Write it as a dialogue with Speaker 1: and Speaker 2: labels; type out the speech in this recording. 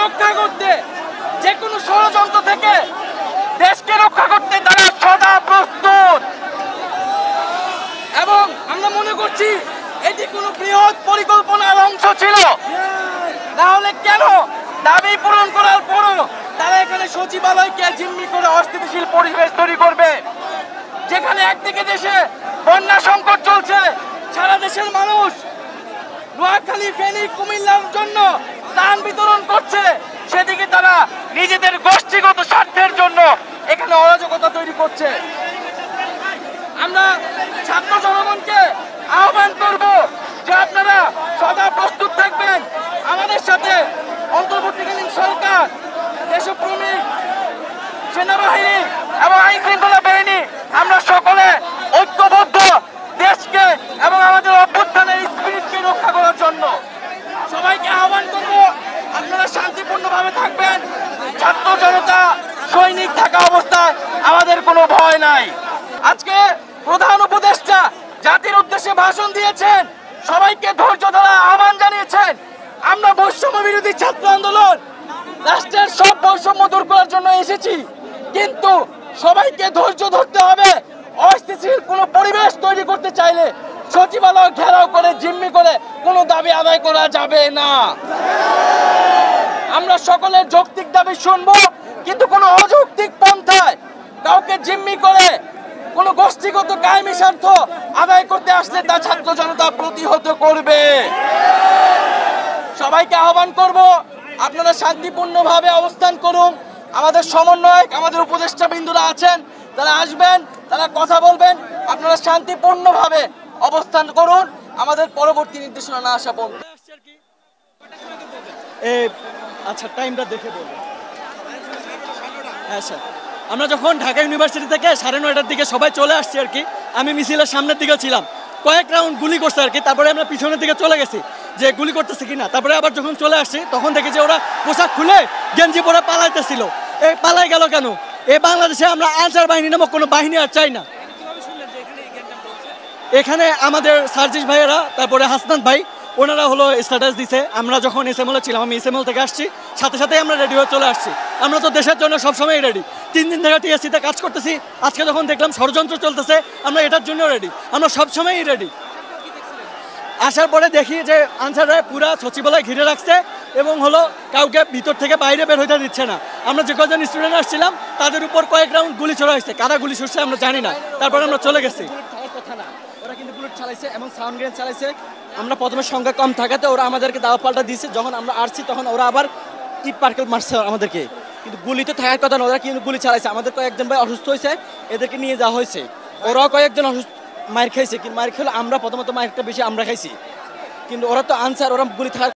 Speaker 1: রক্ষা করতে, যে কোনো ষড়যন্ত্র থেকে দেশকে রক্ষা করতে তারা সদা প্রস্তুত। এবং আমরা মনে করছি এটি কোনো বৃহৎ পরিকল্পনার অংশ ছিল, না হলে কেন দাবি পূরণ করার পরও তারা এখানে সচিবালয়কে জিম্মি করে অস্থিতিশীল পরিবেশ তৈরি করবে, যেখানে একদিকে দেশে বন্যা সংকট চলছে, সারা দেশের মানুষ নোয়াখালী, ফেনী, কুমিল্লার জন্য ত্রাণ বিতরণ করছে, সেদিকে তারা নিজেদের গোষ্ঠীগত স্বার্থের জন্য এখানে অরাজকতা তৈরি করছে। আমরা ছাত্র জনগণকে আহ্বান করব যে আপনারা সদা প্রস্তুত থাকবেন আমাদের সাথে। অন্তর্বর্তীকালীন সরকার, দেশপ্রেমিক সেনাবাহিনী এবং আইন শৃঙ্খলা বাহিনী আমরা সকলে ঐক্যবদ্ধ দেশকে এবং আমাদের অভ্যুত্থানের স্পিরিটকে রক্ষা করার জন্য। সবাইকে আহ্বান করব আপনারা শান্তিপূর্ণভাবে থাকবেন। ছাত্র জনতা সৈনিক থাকা অবস্থায় আমাদের কোনো ভয় নাই। আজকে প্রধান উপদেষ্টা জাতির উদ্দেশ্যে ভাষণ দিয়েছেন, সবাইকে ধৈর্য ধরার আহ্বান জানিয়েছেন। আমরা বৈষম্য বিরোধী ছাত্র আন্দোলন রাষ্ট্রের সব বৈষম্য দূর করার জন্য এসেছি, কিন্তু সবাইকে ধৈর্য ধরতে হবে। অস্থিতিশীল কোনো পরিবেশ তৈরি করতে চাইলে সচিবালয় ঘেরাও করে জিম্মি করে কোনো দাবি আদায় করা যাবে না। আমরা সকলের যৌক্তিক দাবি শুনবো, কিন্তু কোনো অযৌক্তিক পন্থায় কাউকে জিম্মি করে কোনো গোষ্ঠীগত কায়েমি স্বার্থ আদায় করতে আসলে তা ছাত্র জনতা প্রতিহত করবে। সবাইকে আহ্বান করব আপনারা শান্তিপূর্ণভাবে অবস্থান করুন। আমাদের সমন্বয়ক, আমাদের উপদেষ্টা বিন্দুরা আছেন, তারা আসবেন, তারা কথা বলবেন। আপনারা শান্তিপূর্ণভাবে অবস্থান করুন আমাদের পরবর্তী নির্দেশনা না আসা পর্যন্ত।
Speaker 2: আচ্ছা, টাইমটা দেখে বলুন। হ্যাঁ স্যার, আমরা যখন ঢাকা ইউনিভার্সিটি থেকে 9:30টার দিকে সবাই চলে আসছি আর কি, আমি মিছিলের সামনের দিকে ছিলাম, কয়েক রাউন্ড গুলি করছে আর কি। তারপরে আমরা পিছনের দিকে চলে গেছি যে গুলি করতেছে কিনা। তারপরে আবার যখন চলে আসছি তখন দেখি যে ওরা পোশাক খুলে গেঞ্জি পরে পালাইতেছিল। এই পালাই গেল কেন? এই বাংলাদেশে আমরা আনসার বাহিনী নামক কোনো বাহিনী আর চাই না। এখানে আমাদের সার্জিস ভাইয়েরা, তারপরে হাসনাত ভাই, ওনারা হলো স্ট্যাটাস দিছে। আমরা যখন এসএমএলে ছিলাম, আমি এসএমএল থেকে আসছি, সাথে সাথে আমরা রেডি হয়ে চলে আসছি। আমরা তো দেশের জন্য সবসময় রেডি। 3 দিন ধরে টিএসসিতে কাজ করতেছি। আজকে যখন দেখলাম ষড়যন্ত্র চলতেছে, আমরা এটার জন্য রেডি। আমরা সবসময়ই রেডি। আসার পরে দেখি যে আনসাররা পুরা সচিবালয় ঘিরে রাখছে এবং হলো কাউকে ভিতর থেকে বাইরে বের হইতে দিচ্ছে না। আমরা যে কজন স্টুডেন্ট আসছিলাম তাদের উপর কয়েক রাউন্ড গুলি ছোড়া হয়েছে। কারা গুলি ছুটছে আমরা জানি না। তারপরে আমরা চলে গেছি। ওরা কিন্তু বুলেট চালাইছে এবং সাউন্ড গ্রেনেড চালাইছে। আমরা প্রথমে সংখ্যা কম থাকাতে ওরা আমাদেরকে দাওয়া পাল্টা দিয়েছে। যখন আমরা আসছি তখন ওরা আবার ইট পার্কেল মারছে আমাদেরকে। কিন্তু গুলি তো থাকার কথা না, ওরা কিন্তু গুলি চালাইছে। আমাদের কয়েকজন ভাই অসুস্থ হয়েছে, এদেরকে নিয়ে যাওয়া হয়েছে। ওরাও কয়েকজন অসুস্থ মার খাইছে, কিন্তু মার খেলে আমরা প্রথমত মারটা বেশি আমরা খাইছি। কিন্তু ওরা তো আনসার, ওরা গুলি থাকার